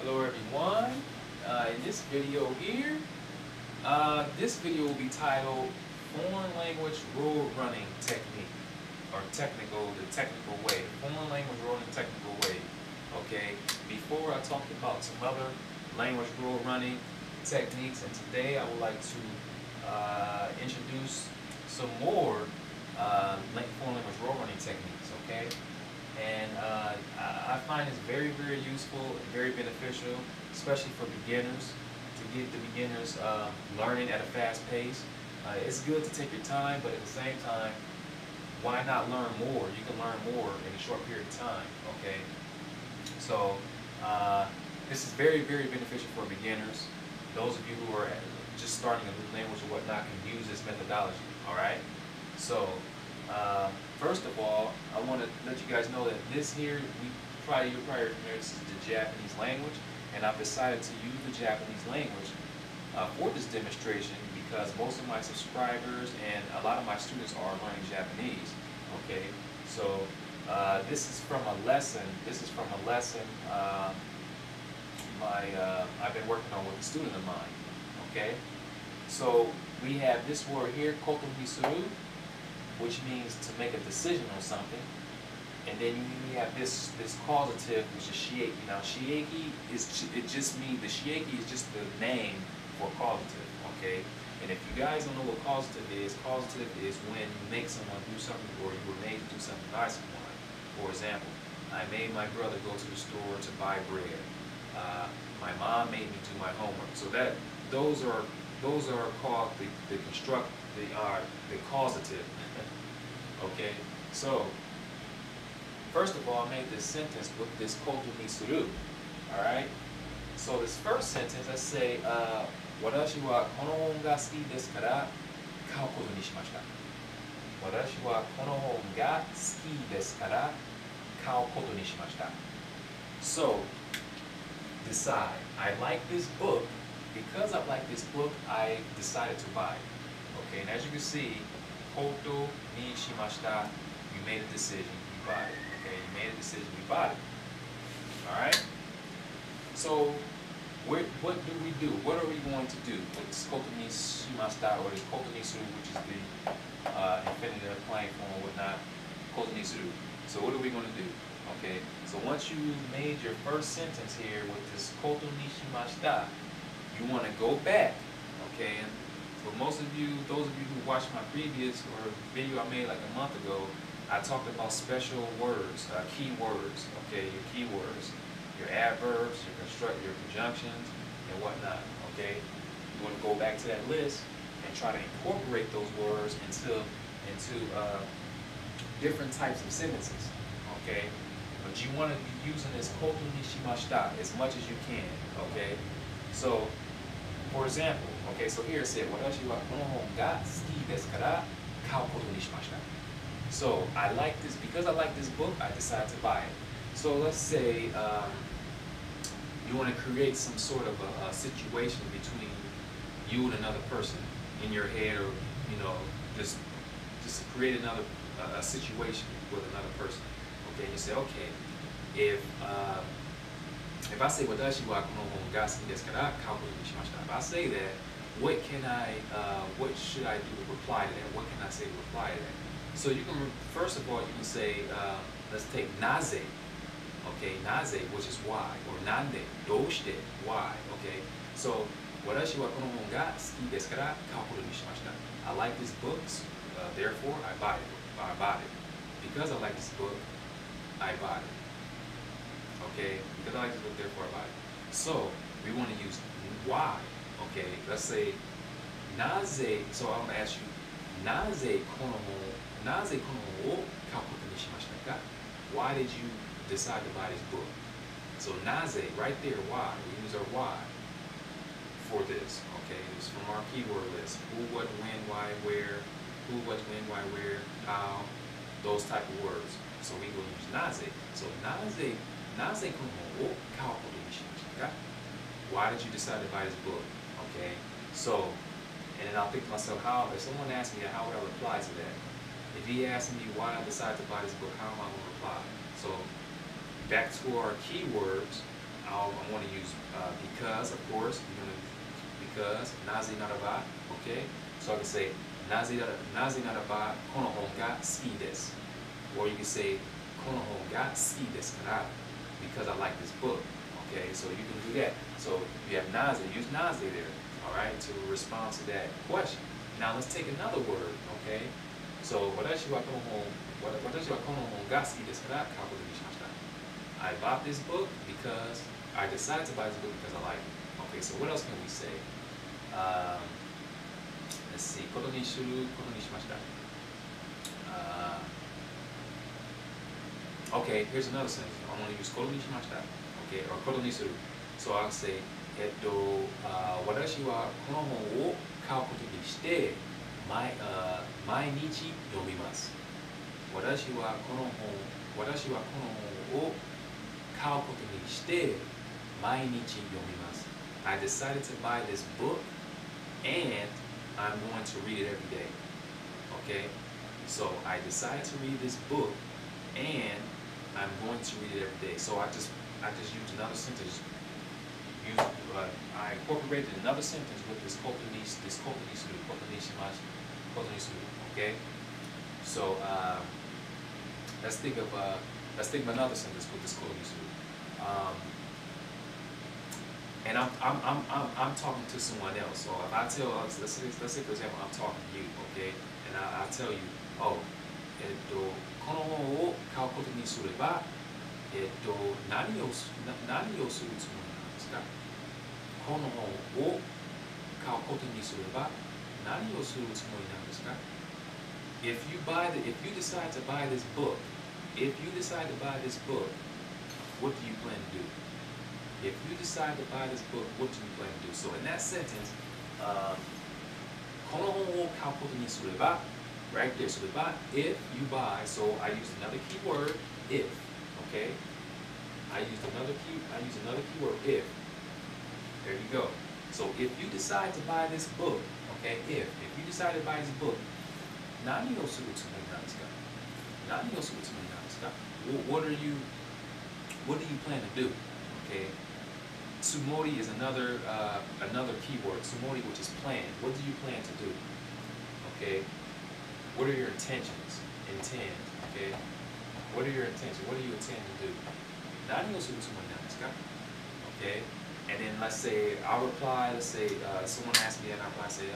Hello everyone. In this video here, this video will be titled Foreign Language Road Running Technique, or the technical way. Foreign Language Road Running Technical Way. Okay, before I talked about some other language road running techniques, and today I would like to introduce some more foreign language road running techniques, okay? And I find it's very, very useful and very beneficial, especially for beginners, to get the beginners learning at a fast pace. It's good to take your time, but at the same time, why not learn more? You can learn more in a short period of time, okay? So this is very, very beneficial for beginners. Those of you who are just starting a new language or whatnot can use this methodology, all right? So first of all, I want to let you guys know that this here, you're probably familiar, this is the Japanese language, and I've decided to use the Japanese language for this demonstration because most of my subscribers and a lot of my students are learning Japanese, okay? So this is from a lesson, I've been working on with a student of mine, okay? So we have this word here, koto ni suru, which means to make a decision on something. And then you have this causative, which is shieki. Now shieki the shieki is just the name for causative, okay? And if you guys don't know what causative is when you make someone do something, or you were made to do something by someone. For example, I made my brother go to the store to buy bread. My mom made me do my homework. So those are called the causative. Okay, so first of all, I made this sentence with this koto ni suru. All right. So this first sentence, let's say, watashi wa kono hon ga suki desu kara kao koto ni shimashita. Watashi wa kono hon ga suki desu kara kao koto ni shimashita. So decide. I like this book. Because I like this book, I decided to buy it. Okay, and as you can see, koto ni shimashita, you made a decision, you bought it. Okay, you made a decision, you bought it. Alright? So, what do we do? What are we going to do with this koto ni shimashita, or this koto ni suru, which is the infinitive playing form or whatnot, koto ni suru. So what are we going to do? Okay, so once you made your first sentence here with this koto ni shimashita, you want to go back, okay? And for most of you, those of you who watched my previous video I made like a month ago, I talked about special words, keywords, okay? Your keywords, your adverbs, your conjunctions, and whatnot, okay? You want to go back to that list and try to incorporate those words into different types of sentences, okay? But you want to be using this koto ni shimashita as much as you can, okay? So, for example, okay, so here it said, watashi wa kono hon ga suki desu kara kao koto ni shimashita. So, because I like this book, I decided to buy it. So let's say you want to create some sort of a situation between you and another person in your head, or, you know, just create another situation with another person. Okay, and you say, okay, if I say watashi wa kono hon ga suki desu kara kao koto ni shimashita, if I say that, what should I do to reply to that? What can I say to reply to that? So you can, first of all, you can say, let's take naze, okay, naze, which is why, or nande, doshite, why, okay. So watashi wa kono hon ga suki desu kara kao koto ni shimashita. I like this book, therefore I bought it. Because I like this book, I bought it. Okay, because I like this book, therefore I bought it. So we want to use why. Okay, let's say naze. So I'm gonna ask you, naze kono wo kao koto ni shimashita ka? Why did you decide to buy this book? So naze, right there, why. We use our why for this. Okay, it's from our keyword list. Who, what, when, why, where. Who, what, when, why, where, how. Those type of words. So we will use naze. So naze kono wo kao koto ni shimashita ka? Why did you decide to buy this book? Okay, so, and then I'll think to myself, if someone asks me that, how would I reply to that? If he asks me why I decided to buy this book, how am I going to reply? So, back to our keywords, I'm want to use because, of course. We're going to because, naze naraba, okay? So I can say, naze naraba, kono hon ga suki desu. Or you can say, kono hon ga suki desu kara, because I like this book, okay? So you can do that. So you have naze, use naze there, all right, to respond to that question. Now let's take another word, okay? So, watashi wa kono hon ga suki desu kara kakoru ni shimashita. I bought this book because I decided to buy this book because I like it. Okay, so what else can we say? Let's see. Koto ni shuru, koto ni shimashita. Okay, here's another sentence. I'm going to use koto ni shimashita. Okay, or koto ni suru. So I'll say, watashi wa kono hon wo kau koto ni shite, mainichi yomimasu. Watashi wa kono hon wo kau koto ni shite, mainichi yomimasu. I decided to buy this book and I'm going to read it every day. Okay? So I decided to read this book and I'm going to read it every day. So I just used another sentence. I incorporated another sentence with this koto ni suru. Okay? So let's think of another sentence with this koto ni suru. And I'm talking to someone else. So if I tell, let's say for example, I'm talking to you, okay, and I tell you, oh, この本を買うことにすれば、何をするつもりなんですか？この本を買うことにすれば、何をするつもりなんですか？ If you decide to buy this book, what do you plan to do? If you decide to buy this book, what do you plan to do? So in that sentence, この本を買うことにすれば, right there. So if you buy, so I used another keyword, if. Okay, I used another keyword, if. There you go. So if you decide to buy this book, okay, if you decide to buy this book, 何をするつもりなんですか? 何をするつもりなんですか? What do you plan to do? Okay. Tsumori is another keyword. Tsumori, which is plan. What do you plan to do? Okay. What are your intentions? Intend. Okay. What are your intentions? What do you intend to do? 何をするつもりなんですか? Okay. And then let's say I'll reply. Let's say someone asks me and I'll say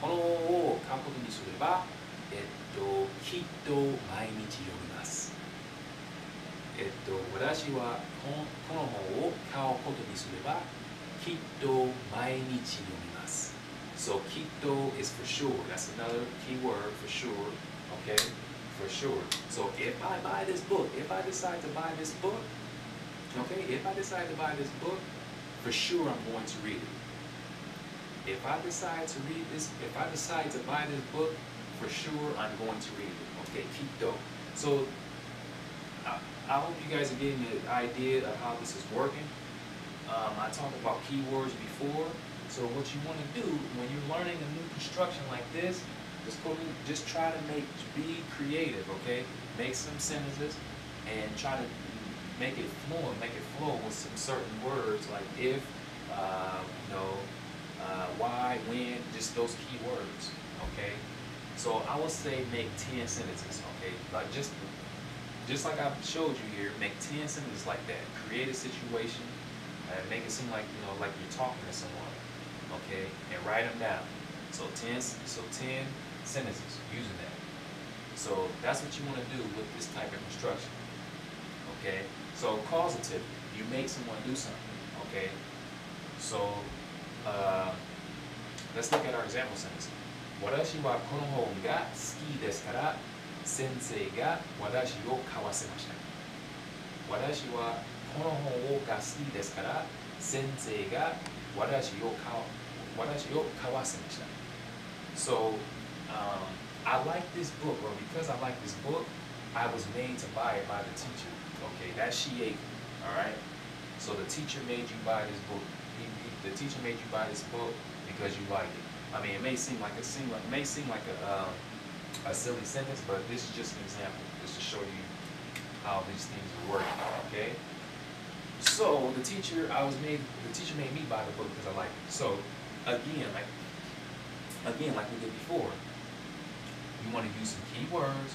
この本を買うことにすれば、きっと毎日読みます。私はこの本を買うことにすれば、きっと毎日読みます。So きっと is for sure. That's another keyword for sure. Okay, for sure. So if I buy this book, if I decide to buy this book, okay, if I decide to buy this book, for sure I'm going to read it. If I decide to buy this book, for sure I'm going to read it. Okay, ki to. So I hope you guys are getting the idea of how this is working. I talked about keywords before. So what you want to do when you're learning a new construction like this, just try to be creative, okay? Make some sentences and try to make it fluent, make it flow with some certain words like if, why, when, just those key words, okay? So I would say make 10 sentences, okay? Like just like I showed you here, make 10 sentences like that. Create a situation and make it seem like, like you're talking to someone, okay? And write them down. So 10 sentences using that. So that's what you want to do with this type of construction, okay? So causative, you make someone do something, okay? So let's look at our example sentence. 私はこの本が好きですから先生が私を買わせました。私はこの本が好きですから先生が私を買わせました。So I like this book, or because I like this book, I was made to buy it by the teacher. Okay, that's she ate, all right? So the teacher made you buy this book. The teacher made you buy this book because you like it. I mean, it may seem like a silly sentence, but this is just an example, just to show you how these things are working. Okay. So the teacher made me buy the book because I like it. So again, like we did before, you want to use some keywords,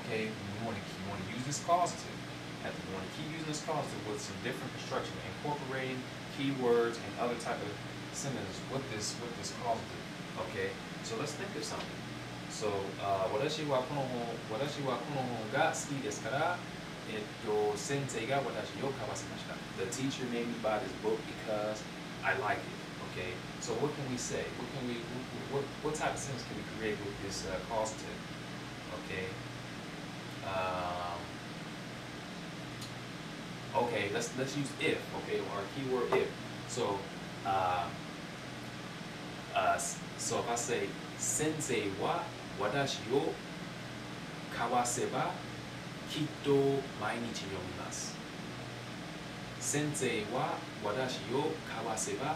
okay? You want to use this causative. You want to keep using this causative with some different construction, incorporating keywords and other type of sentences with this causative. Okay, so let's think of something. So, 私はこの本が好きですから、先生が私を買わせました。The teacher made me buy this book because I like it. Okay, so what can we say? What type of sentence can we create with this causative? Okay. Okay, let's use if, okay, or keyword if. So, so if I say, Sensei wa watashi o kawaseba kitto mainichi yomimasu. Sensei wa watashi o kawaseba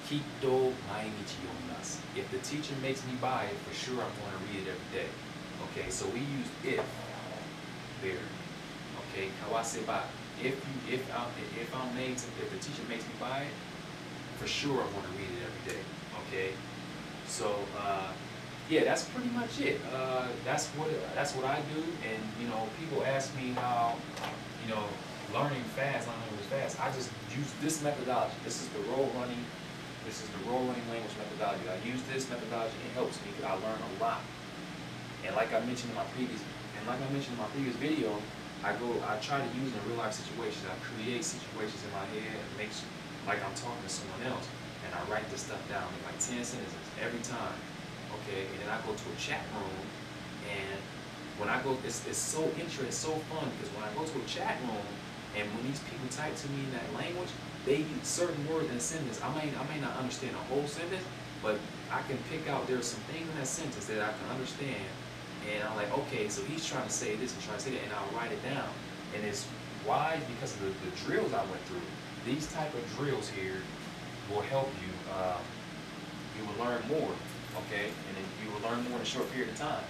kitto mainichi yomimasu. If the teacher makes me buy it, for sure I'm going to read it every day. Okay, so we use if there. Okay, kawaseba. If the teacher makes me buy it, for sure I'm going to read it every day. Okay, so yeah, that's pretty much it. That's what I do. And you know, people ask me how, you know, learning language fast. I just use this methodology. This is the role running language methodology. I use this methodology. It helps me because I learn a lot. And like I mentioned in my previous video, I try to use it in real life situations. I create situations in my head and make like I'm talking to someone else, and I write this stuff down in like 10 sentences every time. Okay, and then I go to a chat room, and when I go, it's so interesting, it's so fun because when I go to a chat room, and when these people type to me in that language, they use certain words in a sentence. I may not understand the whole sentence, but I can pick out there's some things in that sentence that I can understand. And I'm like, okay, so he's trying to say this and trying to say that, and I'll write it down. And it's why, because of the drills I went through. These type of drills here will help you. You will learn more, okay? And then you will learn more in a short period of time.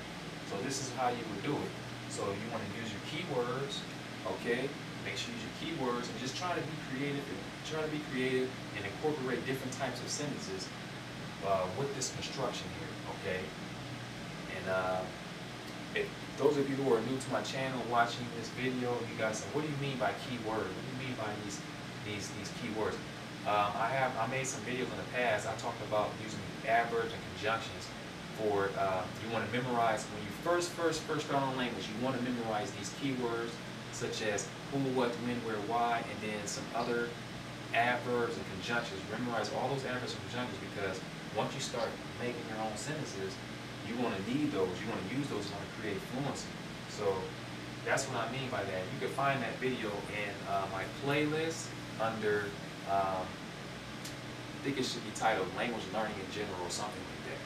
So this is how you would do it. So you want to use your keywords, okay? Make sure you use your keywords and just try to be creative. And incorporate different types of sentences with this construction here, okay? And if those of you who are new to my channel watching this video, you guys say, what do you mean by keyword? What do you mean by these keywords? I made some videos in the past. I talked about using adverbs and conjunctions for you want to memorize when you first start on language. You want to memorize these keywords such as who, what, when, where, why, and then some other adverbs and conjunctions. Memorize all those adverbs and conjunctions because once you start making your own sentences, you want to need those. You want to use those in order to create fluency. So that's what I mean by that. You can find that video in my playlist under, I think it should be titled Language Learning in General or something like that.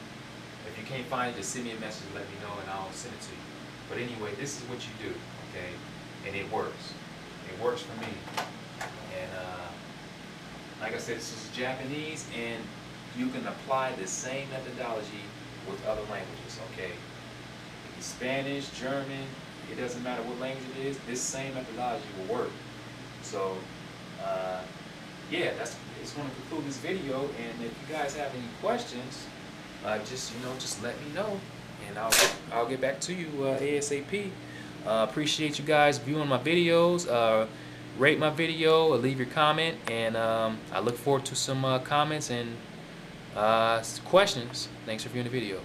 If you can't find it, just send me a message, let me know, and I'll send it to you. But anyway, this is what you do, okay? And it works. It works for me. And like I said, this is Japanese, and you can apply the same methodology with other languages, okay? If it's Spanish, German, it doesn't matter what language it is, this same methodology will work. So, yeah, it's going to conclude this video, and if you guys have any questions, just let me know, and I'll get back to you ASAP. Appreciate you guys viewing my videos. Rate my video, leave your comment, and I look forward to some comments and questions. Thanks for viewing the video.